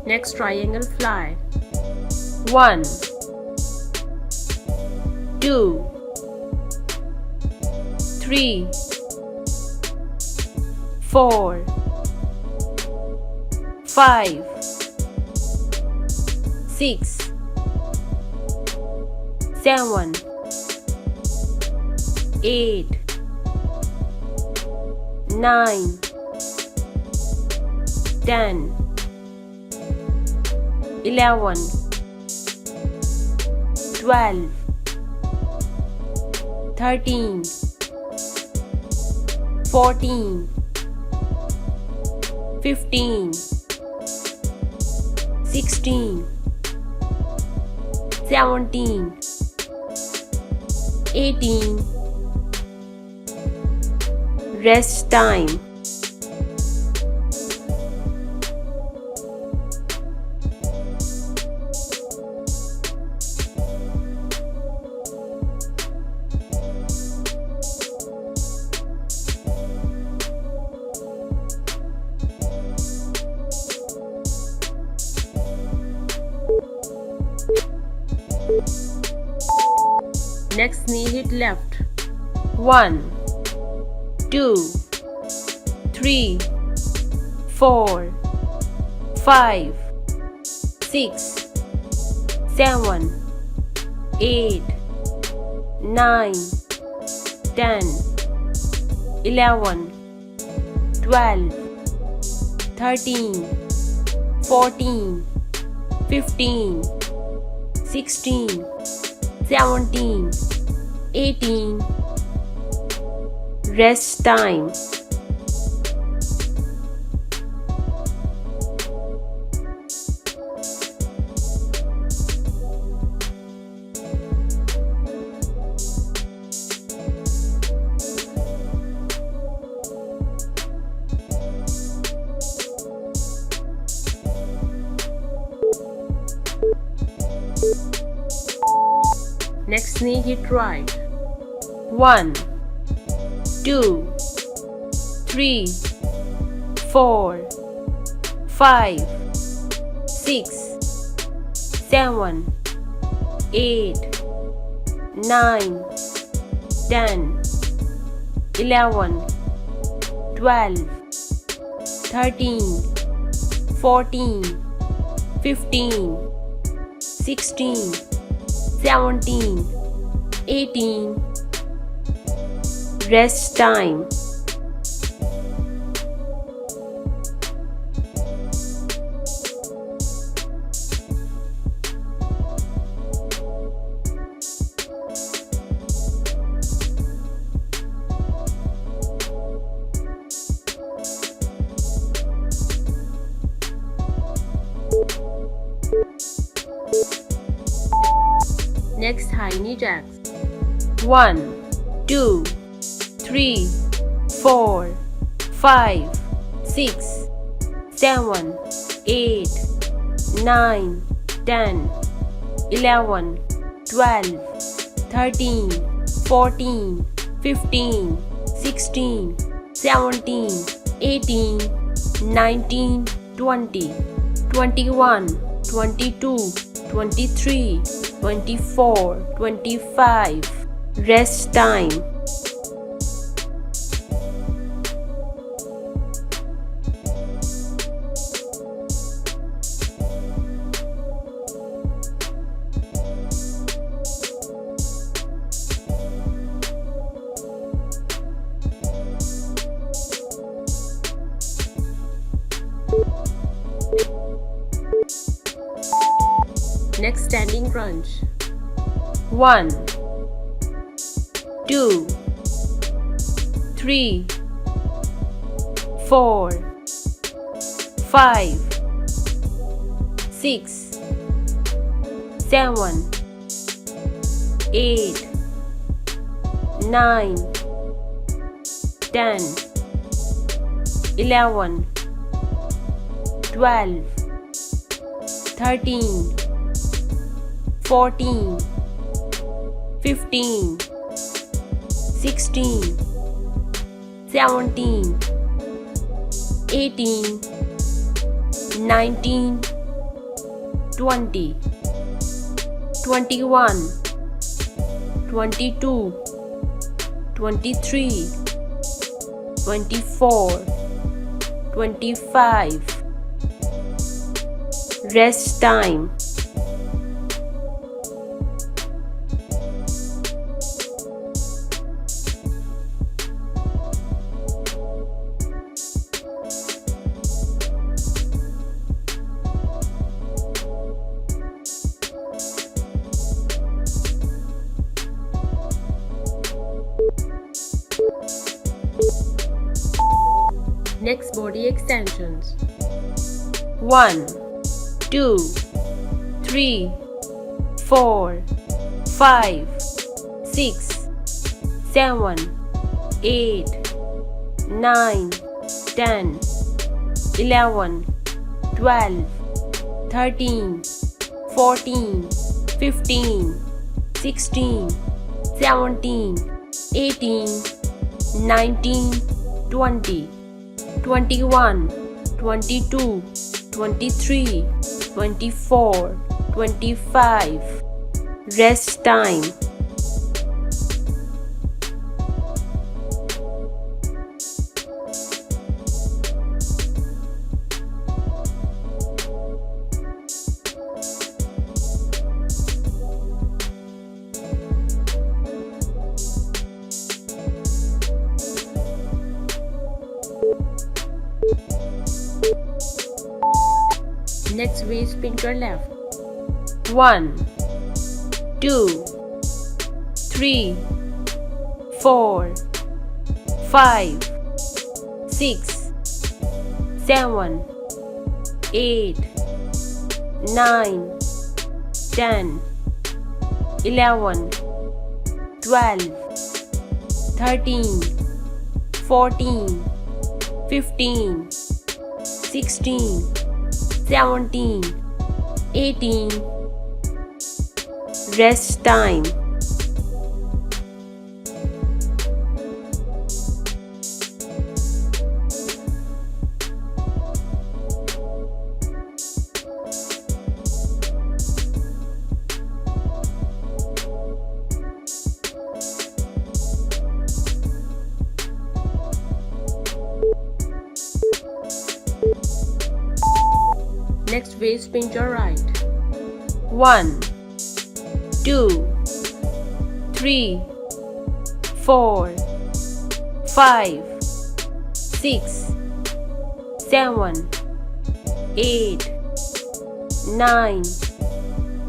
Next triangle fly. 1 2 3 4 5 6 7 8 9 10 11 12 13 14 15 16 17 18 Rest time. Next knee hit left. 1 2 3 4 5 6 7 8 9 10 11 12 13 14 15 16 17 18 Rest time. Next knee hit right. 1 2 3 4 5 6 7 8 9 10 11 12 13 14 15 16 17 18 Rest time. Next high knee jacks. 1 2 3 4 5 6 7 8 9 10 11 12 13 14 15 16 17 18 19 20 21 22 23 24 25 Rest time. Next standing crunch. 1 2 3 4 5 6 7 8 9 10 11 12 13 14 15 16 17 18 19 20, 21, 22, 23, 24, 25. Rest time. Next, body extensions. 1, 2, 3, 4, 5, 6, 7, 8, 9, 10, 11, 12, 13, 14, 15, 16, 17, 18, 19, 20, 21, 22, 23, 24, 25. Rest time. Next, waist spin to left. 1, 2, 3, 4, 5, 6, 7, 8, 9, 10, 11, 12, 13, 14, 15, 16, 17, 18. Rest time. Next, waist spin to right. 1, 2, 3, 4, 5, 6, 7, 8, 9,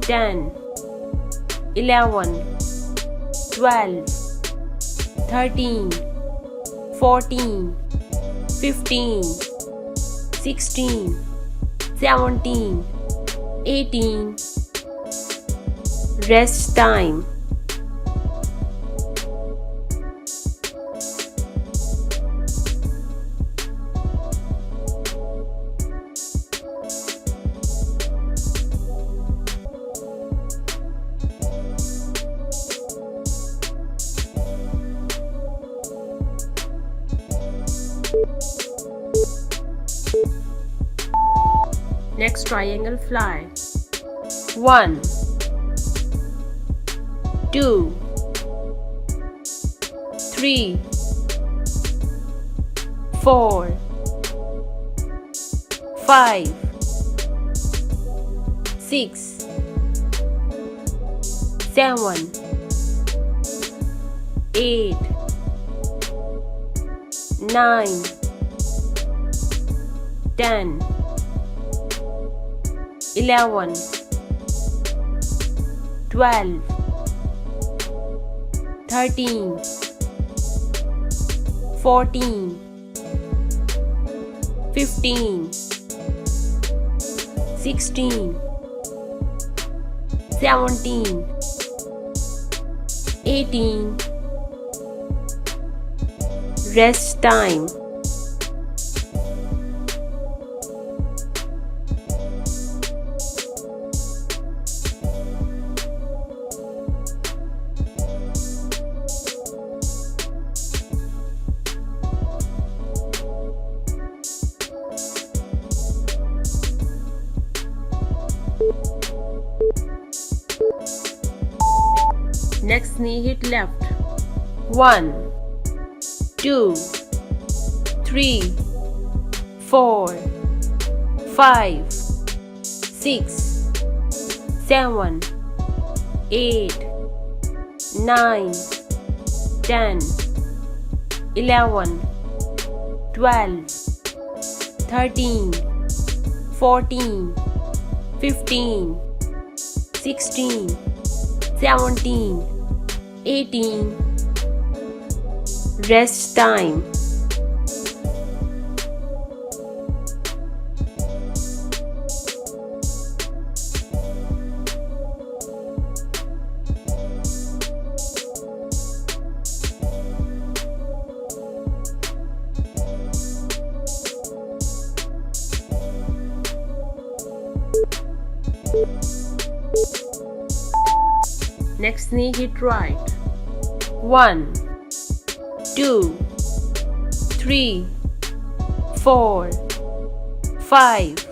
10, 11, 12, 13, 14, 15, 16, 17, 18. Rest time. Next, triangle fly. 1, 2, 3, 4, 5, 6, 7, 8, 9, 10, 11, 12, 13, 14, 15, 16, 17, 18. Rest time. Next knee hit left. 1, 2, 3, 4, 5, 6, 7, 8, 9, 10, 11, 12, 13, 14, 15, 16, 17, 18. Rest time. Next knee hit right. 1, 2, 3, 4, 5,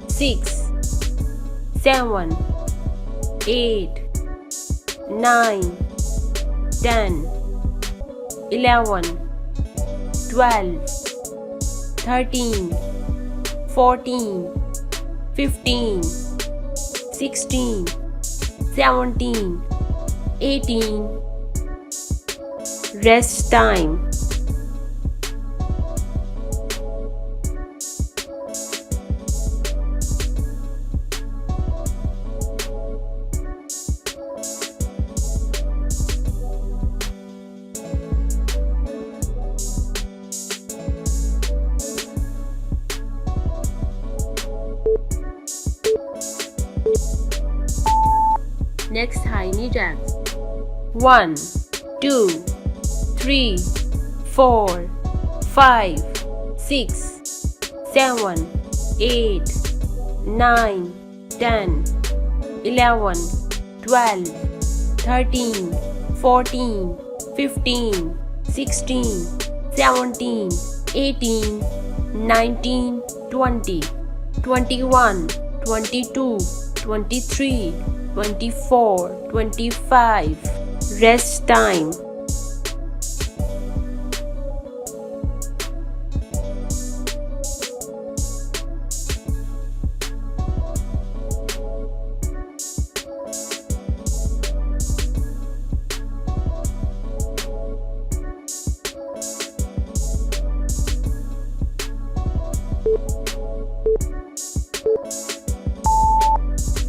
6, 7, 8, 9, 10, 11, 12, 13, 14, 15, 16, 17, 18. Rest time. Next high knee jacks. 1, 2, 3, 4, 5, 6, 7, 8, 9, 10, 11, 12, 13, 14, 15, 16, 17, 18, 19, 20, 21, 22, 23, 24, 25. Rest time.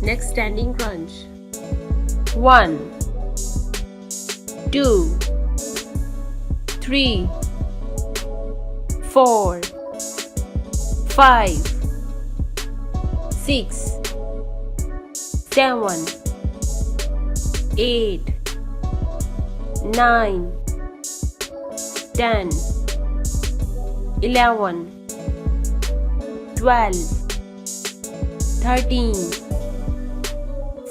Next standing crunch. 1, 2, 3, 4, 5, 6, 7, 8, 9, 10, 11, 12, 13,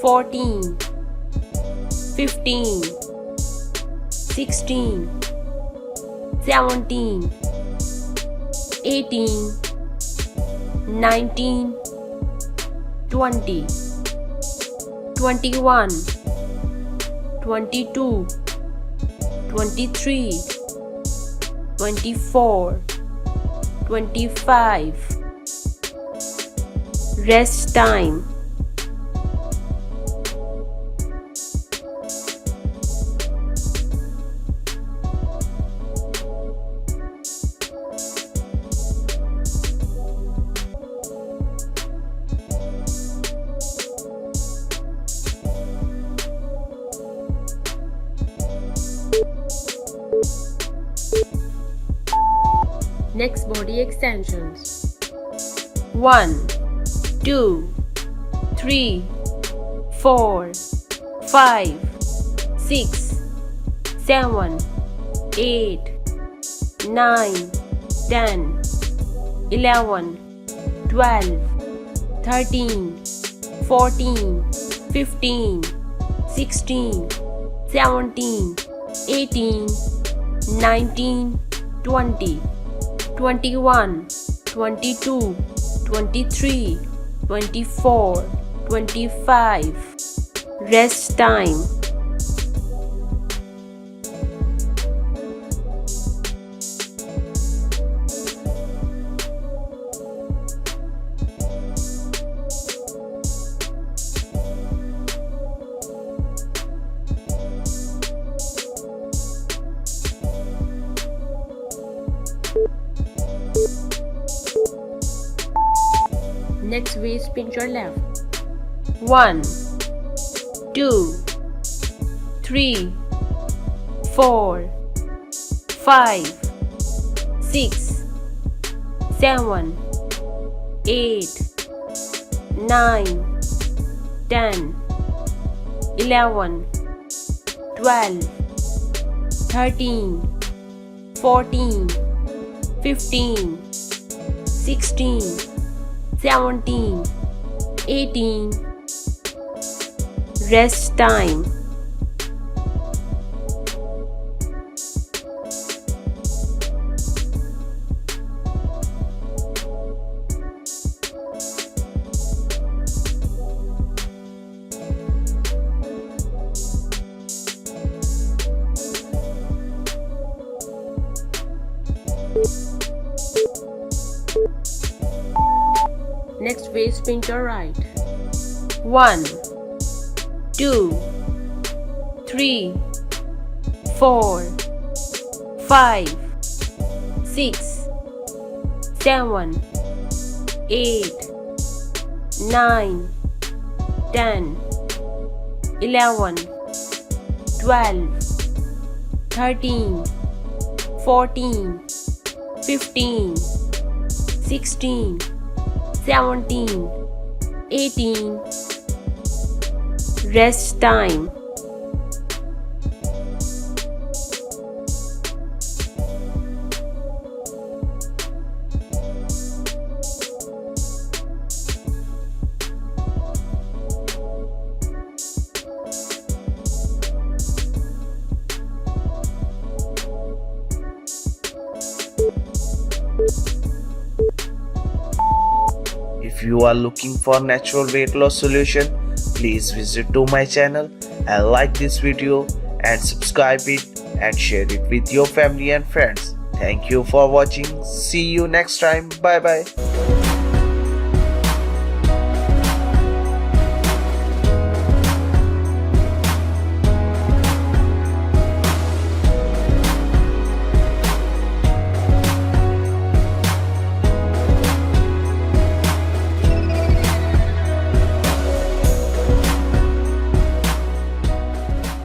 14, 15, 16, 17, 18, 19, 20, 21, 22, 23, 24, 25. Rest time. Next body extensions. 1, 2, 3, 4, 5, 6, 7, 8, 9, 10, 11, 12, 13, 14, 15, 16, 17, 18, 19, 20, 21, 22, 23, 24, 25. Rest time. pinch your left. 1, 2, 3, 4, 5, 6, 7, 8, 9, 10, 11, 12, 13, 14, 15, 16, 17, 18. Rest time. Next waist pinch your right. 1, 2, 3, 4, 5, 6, 7, 8, 9, 10, 11, 12, 13, 14, 15, 16, 17, 18. Rest time. If you are looking for natural weight loss solution, please visit to my channel and like this video and subscribe it and share it with your family and friends. Thank you for watching. See you next time. Bye bye.